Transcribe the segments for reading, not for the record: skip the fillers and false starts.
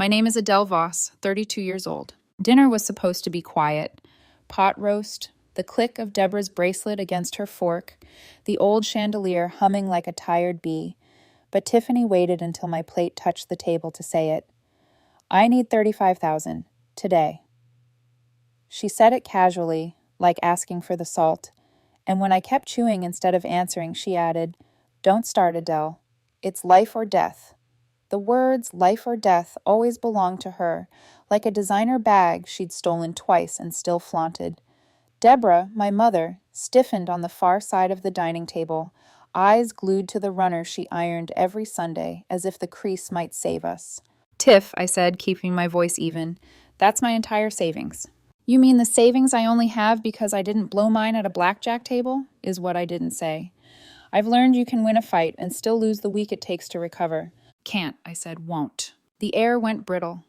My name is Adele Voss, 32 years old. Dinner was supposed to be quiet. Pot roast, the click of Deborah's bracelet against her fork, the old chandelier humming like a tired bee. But Tiffany waited until my plate touched the table to say it. I need $35,000 today. She said it casually, like asking for the salt. And when I kept chewing instead of answering, she added, "Don't start, Adele. It's life or death." The words life or death always belonged to her, like a designer bag she'd stolen twice and still flaunted. Deborah, my mother, stiffened on the far side of the dining table, eyes glued to the runner she ironed every Sunday, as if the crease might save us. "Tiff," I said, keeping my voice even, "that's my entire savings." "You mean the savings I only have because I didn't blow mine at a blackjack table?" is what I didn't say. "I've learned you can win a fight and still lose the week it takes to recover." "Can't," I said, "won't." The air went brittle.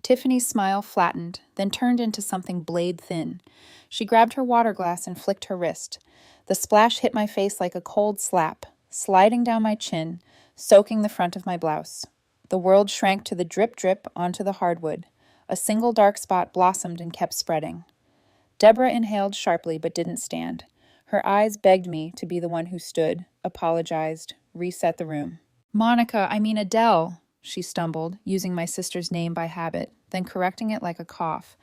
Tiffany's smile flattened, then turned into something blade thin. She grabbed her water glass and flicked her wrist. The splash hit my face like a cold slap, sliding down my chin, soaking the front of my blouse. The world shrank to the drip-drip onto the hardwood. A single dark spot blossomed and kept spreading. Deborah inhaled sharply but didn't stand. Her eyes begged me to be the one who stood, apologized, reset the room. Adele," she stumbled, using my sister's name by habit, then correcting it like a cough.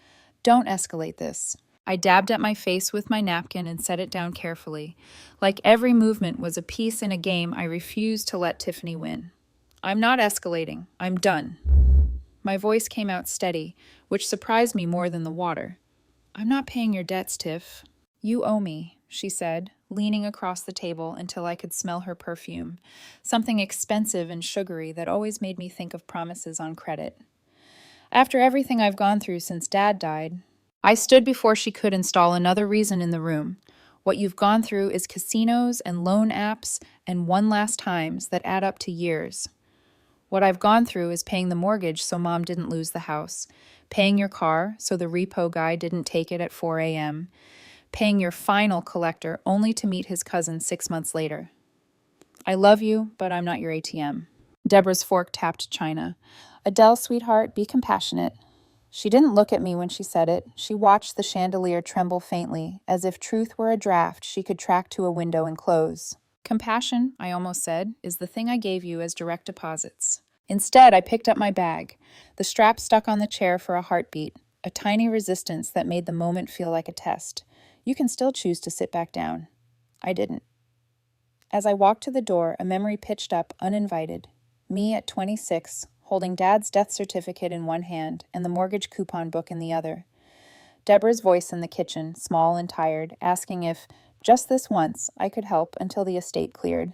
"Don't escalate this." I dabbed at my face with my napkin and set it down carefully. Like every movement was a piece in a game I refused to let Tiffany win. "I'm not escalating. I'm done." My voice came out steady, which surprised me more than the water. "I'm not paying your debts, Tiff." "You owe me," she said, leaning across the table until I could smell her perfume, something expensive and sugary that always made me think of promises on credit. After everything I've gone through since Dad died, I stood before she could install another reason in the room. What you've gone through is casinos and loan apps and one last times that add up to years. What I've gone through is paying the mortgage so Mom didn't lose the house, paying your car so the repo guy didn't take it at 4 a.m., paying your final collector only to meet his cousin 6 months later. I love you, but I'm not your ATM. Deborah's fork tapped china. "Adele, sweetheart, be compassionate." She didn't look at me when she said it. She watched the chandelier tremble faintly, as if truth were a draft she could track to a window and close. "Compassion," I almost said, "is the thing I gave you as direct deposits." Instead, I picked up my bag. The strap stuck on the chair for a heartbeat, a tiny resistance that made the moment feel like a test. You can still choose to sit back down. I didn't. As I walked to the door, a memory pitched up uninvited. Me at 26, holding Dad's death certificate in one hand and the mortgage coupon book in the other. Deborah's voice in the kitchen, small and tired, asking if, just this once, I could help until the estate cleared.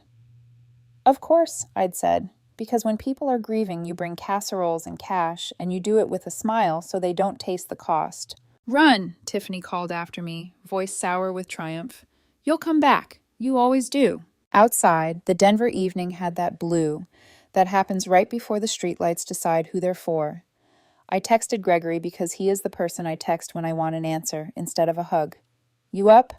"Of course," I'd said, "because when people are grieving, you bring casseroles and cash, and you do it with a smile so they don't taste the cost." "Run," Tiffany called after me, voice sour with triumph. "You'll come back. You always do." Outside, the Denver evening had that blue that happens right before the streetlights decide who they're for. I texted Gregory because he is the person I text when I want an answer instead of a hug. "You up?"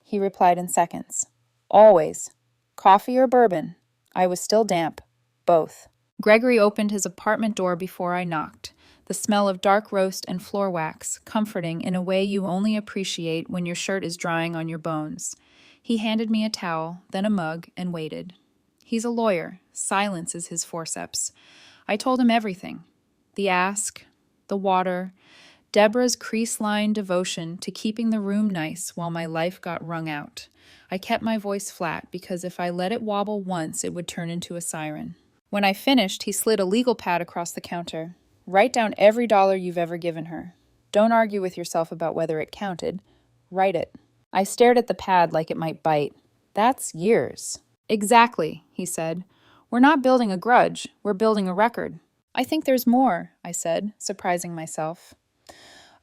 He replied in seconds. "Always. Coffee or bourbon?" I was still damp. Both. Gregory opened his apartment door before I knocked. The smell of dark roast and floor wax, comforting in a way you only appreciate when your shirt is drying on your bones. He handed me a towel, then a mug, and waited. He's a lawyer. Silence is his forceps. I told him everything. The ask, the water, Deborah's crease-line devotion to keeping the room nice while my life got wrung out. I kept my voice flat because if I let it wobble once, it would turn into a siren. When I finished, he slid a legal pad across the counter. "Write down every dollar you've ever given her. Don't argue with yourself about whether it counted. Write it." I stared at the pad like it might bite. "That's years." "Exactly," he said. "We're not building a grudge. We're building a record." "I think there's more," I said, surprising myself.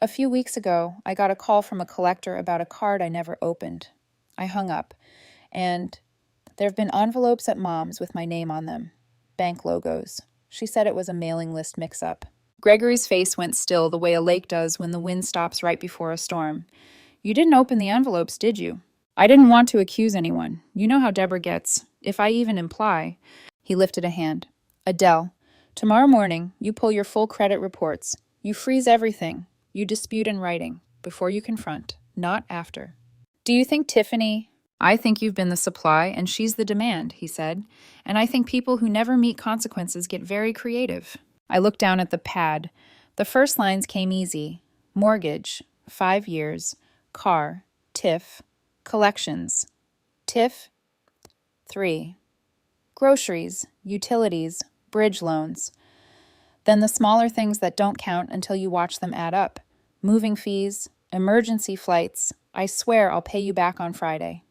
A few weeks ago, I got a call from a collector about a card I never opened. I hung up, and there have been envelopes at Mom's with my name on them. Bank logos. She said it was a mailing list mix-up. Gregory's face went still the way a lake does when the wind stops right before a storm. "You didn't open the envelopes, did you?" "I didn't want to accuse anyone. You know how Deborah gets, if I even imply." He lifted a hand. "Adele, Tomorrow morning, you pull your full credit reports. You freeze everything. You dispute in writing, before you confront, not after. Do you think Tiffany? I think you've been the supply and she's the demand, he said. And I think people who never meet consequences get very creative. I looked down at the pad. The first lines came easy. Mortgage, 5 years. Car, Tiff. Collections, Tiff, 3. Groceries, utilities, bridge loans. Then the smaller things that don't count until you watch them add up. Moving fees, emergency flights. I swear I'll pay you back on Friday.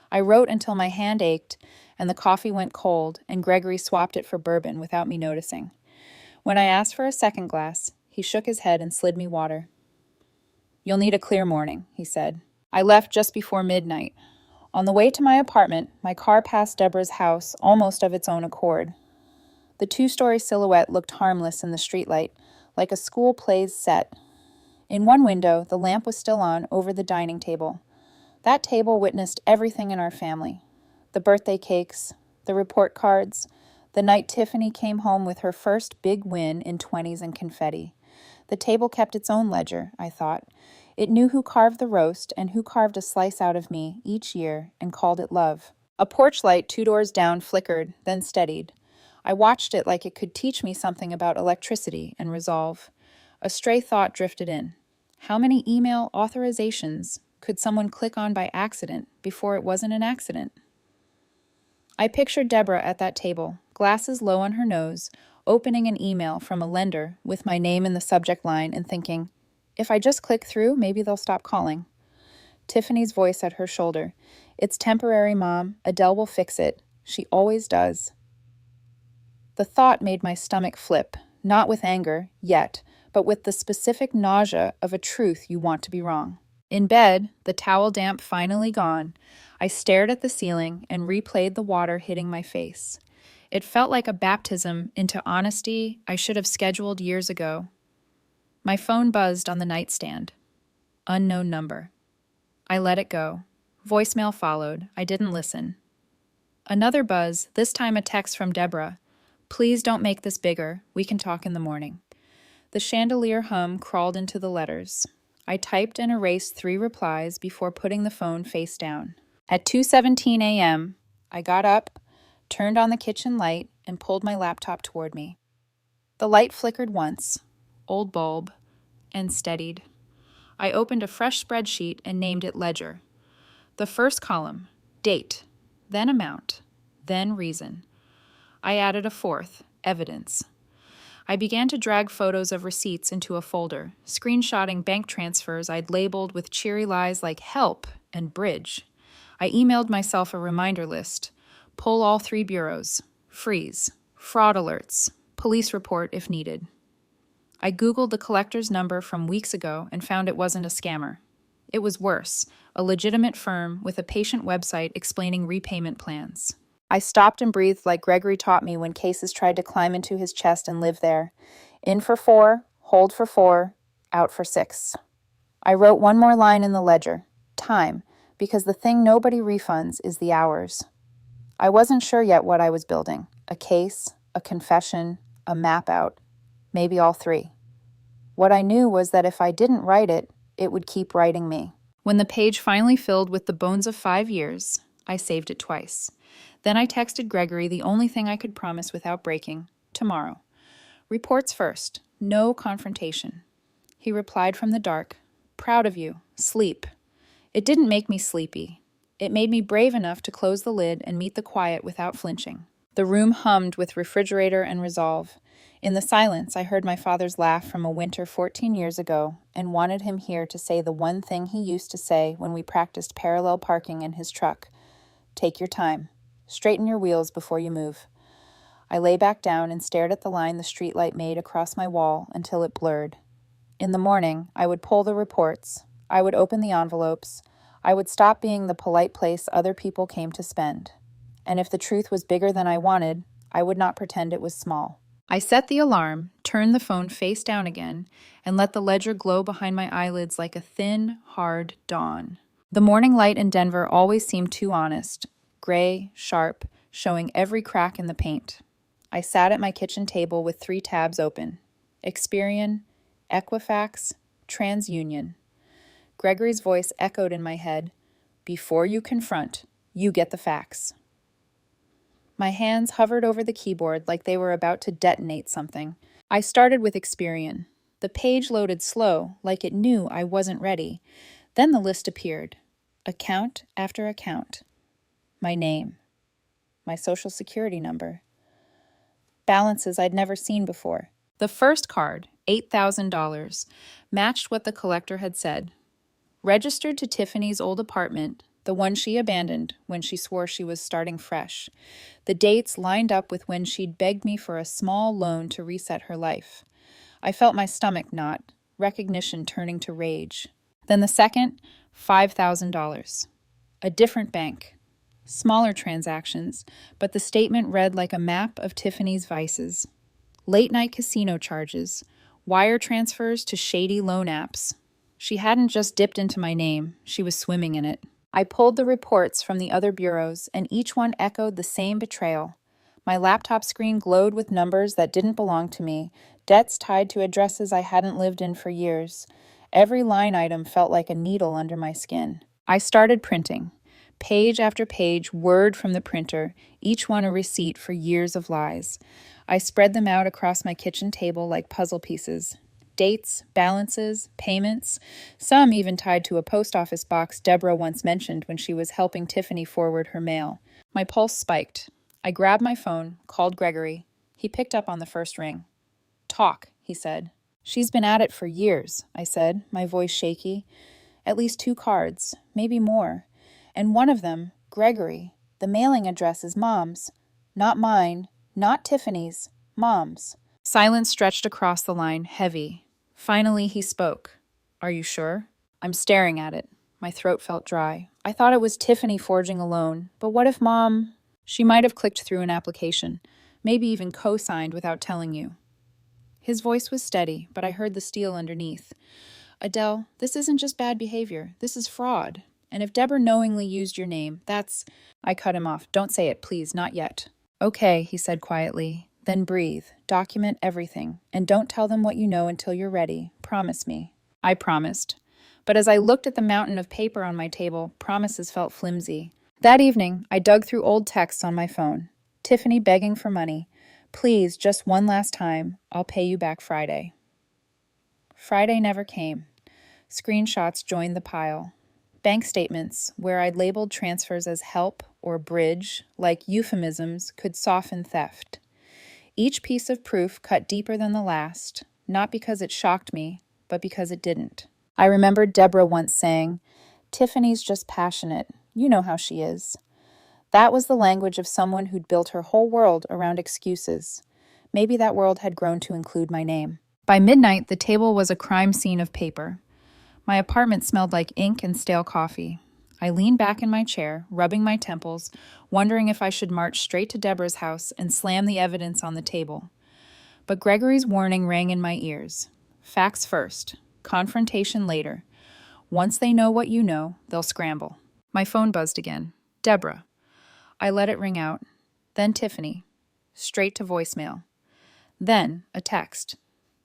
I wrote until my hand ached and the coffee went cold and Gregory swapped it for bourbon without me noticing. When I asked for a second glass, he shook his head and slid me water. You'll need a clear morning, he said. I left just before midnight. On the way to my apartment, my car passed Deborah's house almost of its own accord. The 2-story silhouette looked harmless in the streetlight, like a school play's set. In one window, the lamp was still on over the dining table. That table witnessed everything in our family. The birthday cakes, the report cards, the night Tiffany came home with her first big win in 20s and confetti. The table kept its own ledger, I thought. It knew who carved the roast and who carved a slice out of me each year and called it love. A porch light 2 doors down flickered, then steadied. I watched it like it could teach me something about electricity and resolve. A stray thought drifted in. How many email authorizations could someone click on by accident before it wasn't an accident? I pictured Deborah at that table, glasses low on her nose, opening an email from a lender with my name in the subject line and thinking, if I just click through, maybe they'll stop calling. Tiffany's voice at her shoulder. It's temporary, Mom. Adele will fix it. She always does. The thought made my stomach flip, not with anger, yet, but with the specific nausea of a truth you want to be wrong. In bed, the towel damp finally gone, I stared at the ceiling and replayed the water hitting my face. It felt like a baptism into honesty I should have scheduled years ago. My phone buzzed on the nightstand. Unknown number. I let it go. Voicemail followed. I didn't listen. Another buzz, this time a text from Deborah. Please don't make this bigger. We can talk in the morning. The chandelier hum crawled into the letters. I typed and erased 3 replies before putting the phone face down. At 2:17 a.m., I got up, turned on the kitchen light, and pulled my laptop toward me. The light flickered once, old bulb, and steadied. I opened a fresh spreadsheet and named it Ledger. The first column, date, then amount, then reason. I added a 4th, evidence. I began to drag photos of receipts into a folder, screenshotting bank transfers I'd labeled with cheery lies like help and bridge. I emailed myself a reminder list. Pull all 3 bureaus. Freeze. Fraud alerts. Police report if needed. I Googled the collector's number from weeks ago and found it wasn't a scammer. It was worse, a legitimate firm with a patient website explaining repayment plans. I stopped and breathed like Gregory taught me when cases tried to climb into his chest and live there. In for 4, hold for 4, out for 6. I wrote one more line in the ledger. Time, because the thing nobody refunds is the hours. I wasn't sure yet what I was building. A case, a confession, a map out. Maybe all 3. What I knew was that if I didn't write it, it would keep writing me. When the page finally filled with the bones of 5 years, I saved it twice. Then I texted Gregory the only thing I could promise without breaking, tomorrow. Reports first, no confrontation. He replied from the dark, proud of you, sleep. It didn't make me sleepy. It made me brave enough to close the lid and meet the quiet without flinching. The room hummed with refrigerator and resolve. In the silence, I heard my father's laugh from a winter 14 years ago and wanted him here to say the one thing he used to say when we practiced parallel parking in his truck. Take your time. Straighten your wheels before you move. I lay back down and stared at the line the streetlight made across my wall until it blurred. In the morning, I would pull the reports. I would open the envelopes. I would stop being the polite place other people came to spend. And if the truth was bigger than I wanted, I would not pretend it was small. I set the alarm, turned the phone face down again, and let the ledger glow behind my eyelids like a thin, hard dawn. The morning light in Denver always seemed too honest, gray, sharp, showing every crack in the paint. I sat at my kitchen table with 3 tabs open: Experian, Equifax, TransUnion. Gregory's voice echoed in my head. Before you confront, you get the facts. My hands hovered over the keyboard like they were about to detonate something. I started with Experian. The page loaded slow, like it knew I wasn't ready. Then the list appeared. Account after account. My name. My social security number. Balances I'd never seen before. The first card, $8,000, matched what the collector had said. Registered to Tiffany's old apartment, the one she abandoned when she swore she was starting fresh. The dates lined up with when she'd begged me for a small loan to reset her life. I felt my stomach knot, recognition turning to rage. Then the second, $5,000. A different bank. Smaller transactions, but the statement read like a map of Tiffany's vices. Late-night casino charges, wire transfers to shady loan apps. She hadn't just dipped into my name, she was swimming in it. I pulled the reports from the other bureaus, and each one echoed the same betrayal. My laptop screen glowed with numbers that didn't belong to me, debts tied to addresses I hadn't lived in for years. Every line item felt like a needle under my skin. I started printing. Page after page, word from the printer, each one a receipt for years of lies. I spread them out across my kitchen table like puzzle pieces. Dates, balances, payments, some even tied to a post office box Deborah once mentioned when she was helping Tiffany forward her mail. My pulse spiked. I grabbed my phone, called Gregory. He picked up on the first ring. "Talk," he said. "She's been at it for years," I said, my voice shaky. "At least 2 cards, maybe more. And one of them, Gregory, the mailing address is Mom's. Not mine, not Tiffany's, Mom's." Silence stretched across the line, heavy. Finally, he spoke. "Are you sure?" I'm staring at it. My throat felt dry. I thought it was Tiffany forging a loan, but what if Mom... She might have clicked through an application, maybe even co-signed without telling you. His voice was steady, but I heard the steel underneath. "Adele, this isn't just bad behavior. This is fraud. And if Deborah knowingly used your name, that's..." I cut him off. "Don't say it, please, not yet." "Okay," he said quietly. "Then breathe, document everything, and don't tell them what you know until you're ready. Promise me." I promised. But as I looked at the mountain of paper on my table, promises felt flimsy. That evening, I dug through old texts on my phone. Tiffany begging for money. "Please, just one last time. I'll pay you back Friday." Friday never came. Screenshots joined the pile. Bank statements, where I'd labeled transfers as help or bridge, like euphemisms, could soften theft. Each piece of proof cut deeper than the last, not because it shocked me, but because it didn't. I remembered Deborah once saying, "Tiffany's just passionate. You know how she is." That was the language of someone who'd built her whole world around excuses. Maybe that world had grown to include my name. By midnight, the table was a crime scene of paper. My apartment smelled like ink and stale coffee. I leaned back in my chair, rubbing my temples, wondering if I should march straight to Deborah's house and slam the evidence on the table. But Gregory's warning rang in my ears. Facts first, confrontation later. Once they know what you know, they'll scramble. My phone buzzed again. Deborah. I let it ring out. Then Tiffany. Straight to voicemail. Then a text.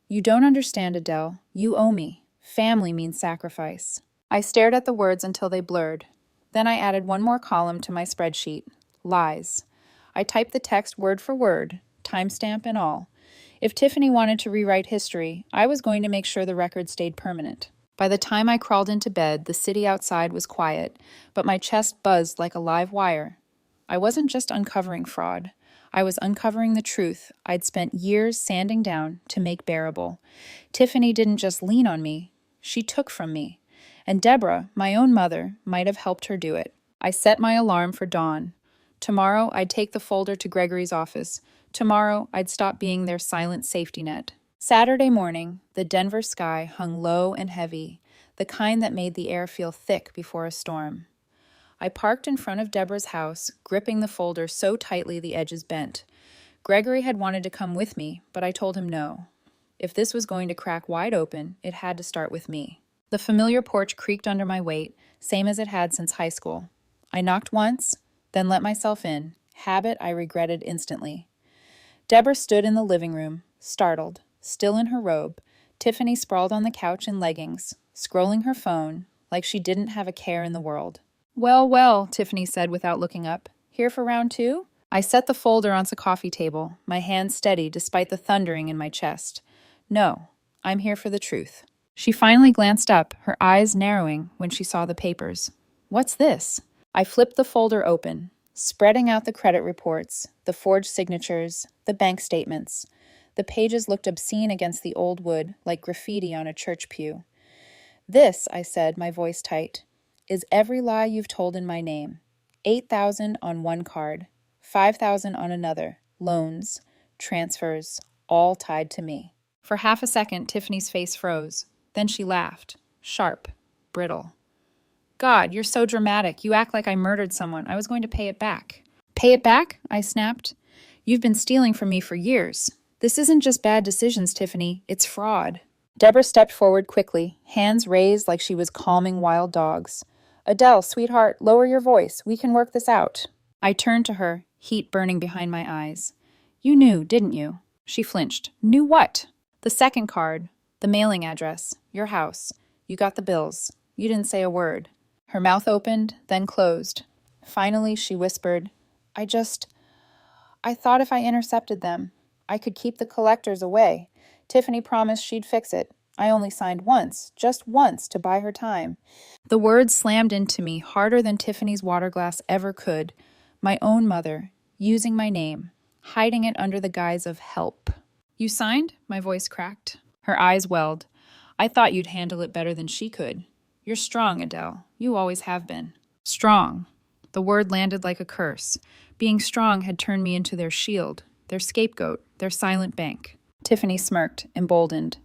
"You don't understand, Adele. You owe me. Family means sacrifice." I stared at the words until they blurred. Then I added one more column to my spreadsheet. Lies. I typed the text word for word, timestamp and all. If Tiffany wanted to rewrite history, I was going to make sure the record stayed permanent. By the time I crawled into bed, the city outside was quiet, but my chest buzzed like a live wire. I wasn't just uncovering fraud. I was uncovering the truth I'd spent years sanding down to make bearable. Tiffany didn't just lean on me. She took from me. And Deborah, my own mother, might have helped her do it. I set my alarm for dawn. Tomorrow, I'd take the folder to Gregory's office. Tomorrow, I'd stop being their silent safety net. Saturday morning, the Denver sky hung low and heavy, the kind that made the air feel thick before a storm. I parked in front of Deborah's house, gripping the folder so tightly the edges bent. Gregory had wanted to come with me, but I told him no. If this was going to crack wide open, it had to start with me. The familiar porch creaked under my weight, same as it had since high school. I knocked once, then let myself in, habit I regretted instantly. Deborah stood in the living room, startled, still in her robe. Tiffany sprawled on the couch in leggings, scrolling her phone like she didn't have a care in the world. Well, well, Tiffany said without looking up. Here for round two? I set the folder onto the coffee table, my hand steady despite the thundering in my chest. No, I'm here for the truth. She finally glanced up, her eyes narrowing when she saw the papers. What's this? I flipped the folder open, spreading out the credit reports, the forged signatures, the bank statements. The pages looked obscene against the old wood, like graffiti on a church pew. This, I said, my voice tight, is every lie you've told in my name. 8,000 on one card, 5,000 on another, loans, transfers, all tied to me. For half a second, Tiffany's face froze. Then she laughed, sharp, brittle. God, you're so dramatic. You act like I murdered someone. I was going to pay it back. Pay it back? I snapped. You've been stealing from me for years. This isn't just bad decisions, Tiffany. It's fraud. Deborah stepped forward quickly, hands raised like she was calming wild dogs. Adele, sweetheart, lower your voice. We can work this out. I turned to her, heat burning behind my eyes. You knew, didn't you? She flinched. Knew what? The second card, the mailing address, your house. You got the bills. You didn't say a word. Her mouth opened, then closed. Finally, she whispered, I thought if I intercepted them, I could keep the collectors away. Tiffany promised she'd fix it. I only signed once, just once, to buy her time. The words slammed into me harder than Tiffany's water glass ever could. My own mother, using my name, hiding it under the guise of help. You signed? My voice cracked. Her eyes welled. I thought you'd handle it better than she could. You're strong, Adele. You always have been. Strong. The word landed like a curse. Being strong had turned me into their shield, their scapegoat, their silent bank. Tiffany smirked, emboldened.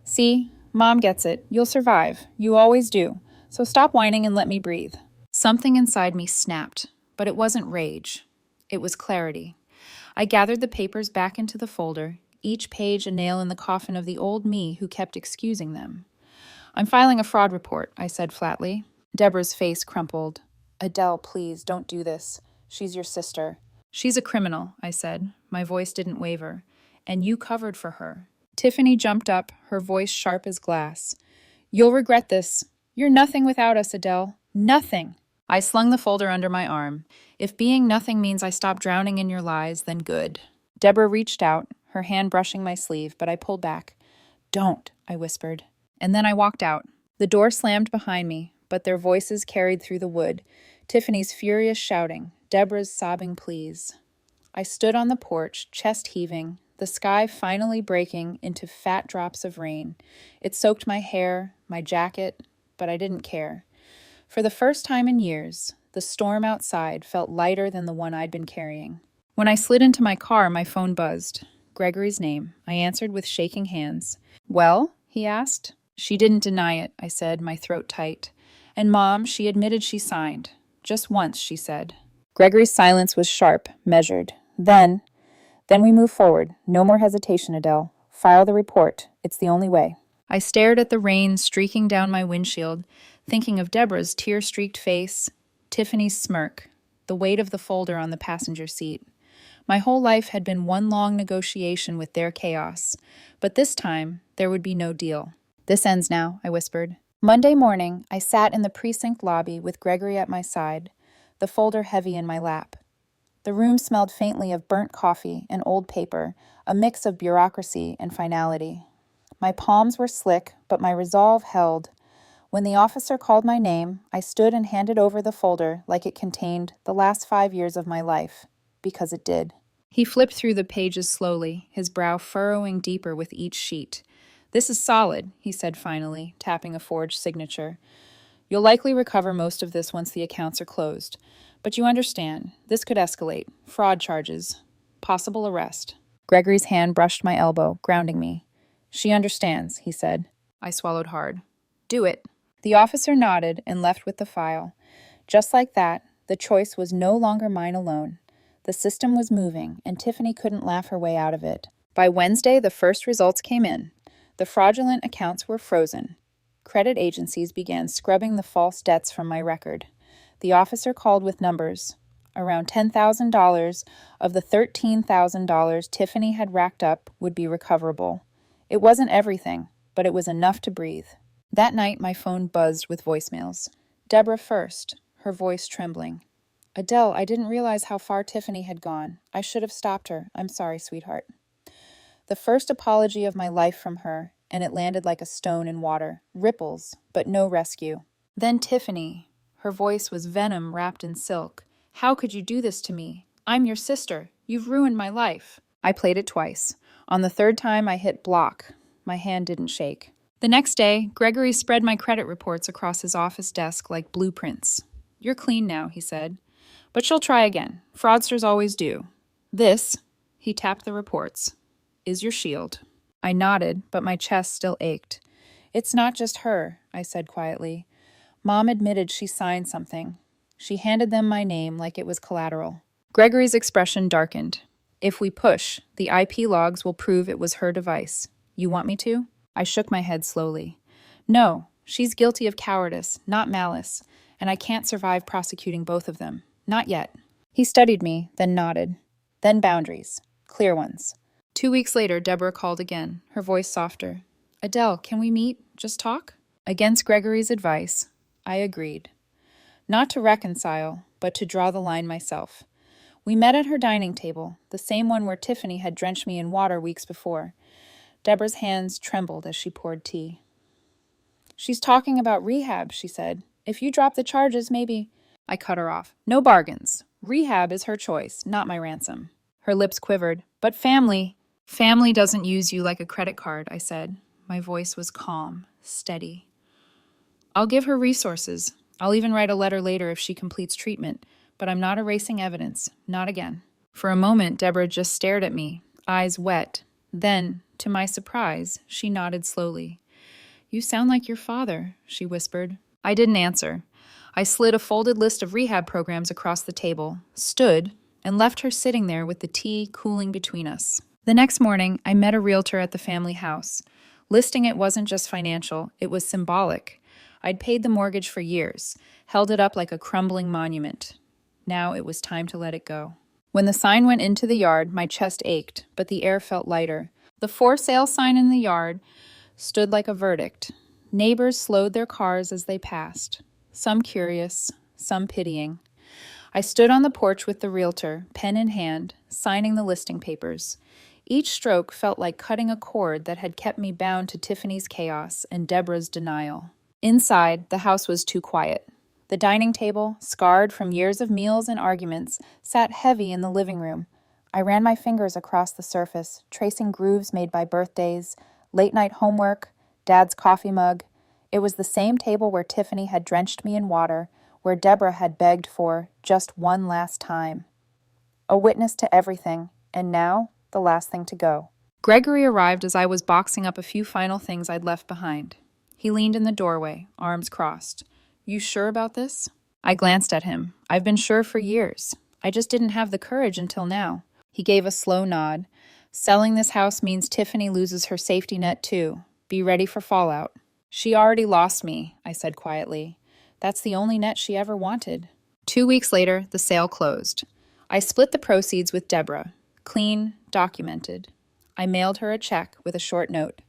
See, Mom gets it. You'll survive. You always do. So stop whining and let me breathe. Something inside me snapped, but it wasn't rage. It was clarity. I gathered the papers back into the folder, each page a nail in the coffin of the old me who kept excusing them. I'm filing a fraud report, I said flatly. Deborah's face crumpled. Adele, please, don't do this. She's your sister. She's a criminal, I said. My voice didn't waver. And you covered for her. Tiffany jumped up, her voice sharp as glass. You'll regret this. You're nothing without us, Adele. Nothing. I slung the folder under my arm. If being nothing means I stop drowning in your lies, then good. Deborah reached out, her hand brushing my sleeve, but I pulled back. Don't, I whispered. And then I walked out. The door slammed behind me, but their voices carried through the wood. Tiffany's furious shouting, Deborah's sobbing pleas. I stood on the porch, chest heaving, the sky finally breaking into fat drops of rain. It soaked my hair, my jacket, but I didn't care. For the first time in years, the storm outside felt lighter than the one I'd been carrying. When I slid into my car, my phone buzzed. Gregory's name. I answered with shaking hands. Well? He asked. She didn't deny it, I said, my throat tight. And Mom, she admitted she signed. Just once, she said. Gregory's silence was sharp, measured. Then we move forward. No more hesitation, Adele. File the report. It's the only way. I stared at the rain streaking down my windshield, thinking of Deborah's tear-streaked face, Tiffany's smirk, the weight of the folder on the passenger seat. My whole life had been one long negotiation with their chaos, but this time there would be no deal. This ends now, I whispered. Monday morning, I sat in the precinct lobby with Gregory at my side, the folder heavy in my lap. The room smelled faintly of burnt coffee and old paper, a mix of bureaucracy and finality. My palms were slick, but my resolve held. When the officer called my name, I stood and handed over the folder like it contained the last 5 years of my life, because it did. He flipped through the pages slowly, his brow furrowing deeper with each sheet. This is solid, he said finally, tapping a forged signature. You'll likely recover most of this once the accounts are closed. But you understand, this could escalate. Fraud charges. Possible arrest. Gregory's hand brushed my elbow, grounding me. She understands, he said. I swallowed hard. Do it. The officer nodded and left with the file. Just like that, the choice was no longer mine alone. The system was moving, and Tiffany couldn't laugh her way out of it. By Wednesday, the first results came in. The fraudulent accounts were frozen. Credit agencies began scrubbing the false debts from my record. The officer called with numbers. Around $10,000 of the $13,000 Tiffany had racked up would be recoverable. It wasn't everything, but it was enough to breathe. That night, my phone buzzed with voicemails. Deborah first, her voice trembling. Adele, I didn't realize how far Tiffany had gone. I should have stopped her. I'm sorry, sweetheart. The first apology of my life from her, and it landed like a stone in water. Ripples, but no rescue. Then Tiffany. Her voice was venom wrapped in silk. How could you do this to me? I'm your sister. You've ruined my life. I played it twice. On the third time, I hit block. My hand didn't shake. The next day, Gregory spread my credit reports across his office desk like blueprints. You're clean now, he said. But she'll try again. Fraudsters always do. This, he tapped the reports, is your shield. I nodded, but my chest still ached. It's not just her, I said quietly. Mom admitted she signed something. She handed them my name like it was collateral. Gregory's expression darkened. If we push, the IP logs will prove it was her device. You want me to? I shook my head slowly. No, she's guilty of cowardice, not malice, and I can't survive prosecuting both of them. Not yet. He studied me, then nodded. Then boundaries. Clear ones. 2 weeks later, Deborah called again, her voice softer. Adele, can we meet? Just talk? Against Gregory's advice, I agreed. Not to reconcile, but to draw the line myself. We met at her dining table, the same one where Tiffany had drenched me in water weeks before. Deborah's hands trembled as she poured tea. She's talking about rehab, she said. If you drop the charges, maybe... I cut her off. No bargains. Rehab is her choice, not my ransom. Her lips quivered. But family... Family doesn't use you like a credit card, I said. My voice was calm, steady. I'll give her resources. I'll even write a letter later if she completes treatment. But I'm not erasing evidence. Not again. For a moment, Deborah just stared at me, eyes wet. Then, to my surprise, she nodded slowly. You sound like your father, she whispered. I didn't answer. I slid a folded list of rehab programs across the table, stood, and left her sitting there with the tea cooling between us. The next morning, I met a realtor at the family house. Listing it wasn't just financial, it was symbolic. I'd paid the mortgage for years, held it up like a crumbling monument. Now it was time to let it go. When the sign went into the yard, my chest ached, but the air felt lighter. The for sale sign in the yard stood like a verdict. Neighbors slowed their cars as they passed, some curious, some pitying. I stood on the porch with the realtor, pen in hand, signing the listing papers. Each stroke felt like cutting a cord that had kept me bound to Tiffany's chaos and Deborah's denial. Inside, the house was too quiet. The dining table, scarred from years of meals and arguments, sat heavy in the living room. I ran my fingers across the surface, tracing grooves made by birthdays, late-night homework, Dad's coffee mug. It was the same table where Tiffany had drenched me in water, where Deborah had begged for just one last time. A witness to everything, and now, the last thing to go. Gregory arrived as I was boxing up a few final things I'd left behind. He leaned in the doorway, arms crossed. You sure about this? I glanced at him. I've been sure for years. I just didn't have the courage until now. He gave a slow nod. Selling this house means Tiffany loses her safety net too. Be ready for fallout. She already lost me, I said quietly. That's the only net she ever wanted. 2 weeks later, the sale closed. I split the proceeds with Deborah. Clean, documented. I mailed her a check with a short note.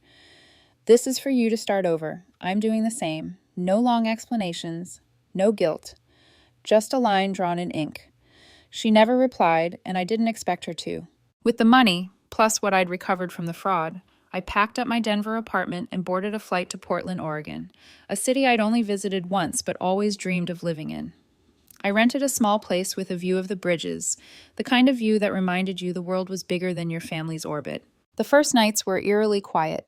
This is for you to start over. I'm doing the same. No long explanations. No guilt. Just a line drawn in ink. She never replied, and I didn't expect her to. With the money, plus what I'd recovered from the fraud, I packed up my Denver apartment and boarded a flight to Portland, Oregon, a city I'd only visited once but always dreamed of living in. I rented a small place with a view of the bridges, the kind of view that reminded you the world was bigger than your family's orbit. The first nights were eerily quiet.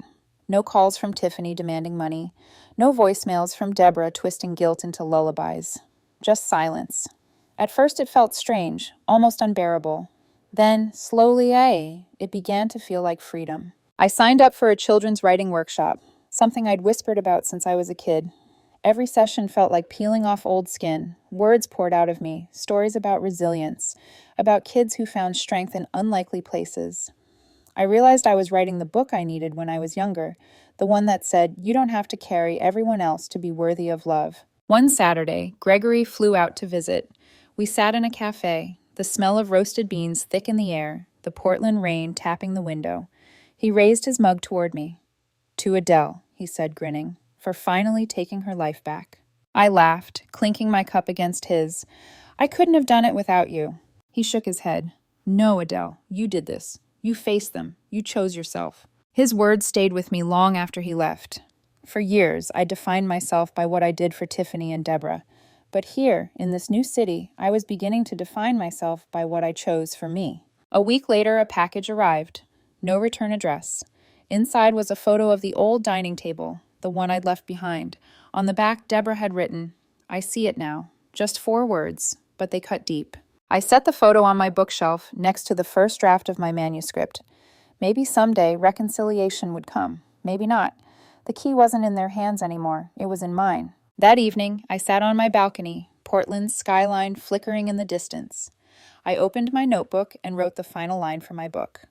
No calls from Tiffany demanding money. No voicemails from Deborah twisting guilt into lullabies. Just silence. At first it felt strange, almost unbearable. Then, slowly, it began to feel like freedom. I signed up for a children's writing workshop, something I'd whispered about since I was a kid. Every session felt like peeling off old skin. Words poured out of me, stories about resilience, about kids who found strength in unlikely places. I realized I was writing the book I needed when I was younger, the one that said, you don't have to carry everyone else to be worthy of love. One Saturday, Gregory flew out to visit. We sat in a cafe, the smell of roasted beans thick in the air, the Portland rain tapping the window. He raised his mug toward me. "To Adele," he said, grinning, "for finally taking her life back." I laughed, clinking my cup against his. "I couldn't have done it without you." He shook his head. "No, Adele, you did this. You faced them. You chose yourself." His words stayed with me long after he left. For years, I defined myself by what I did for Tiffany and Deborah. But here, in this new city, I was beginning to define myself by what I chose for me. A week later, a package arrived. No return address. Inside was a photo of the old dining table, the one I'd left behind. On the back, Deborah had written, "I see it now." Just 4 words, but they cut deep. I set the photo on my bookshelf next to the first draft of my manuscript. Maybe someday reconciliation would come. Maybe not. The key wasn't in their hands anymore. It was in mine. That evening, I sat on my balcony, Portland's skyline flickering in the distance. I opened my notebook and wrote the final line for my book.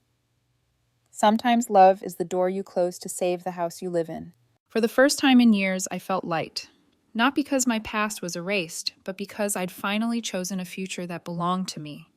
"Sometimes love is the door you close to save the house you live in." For the first time in years, I felt light. Not because my past was erased, but because I'd finally chosen a future that belonged to me.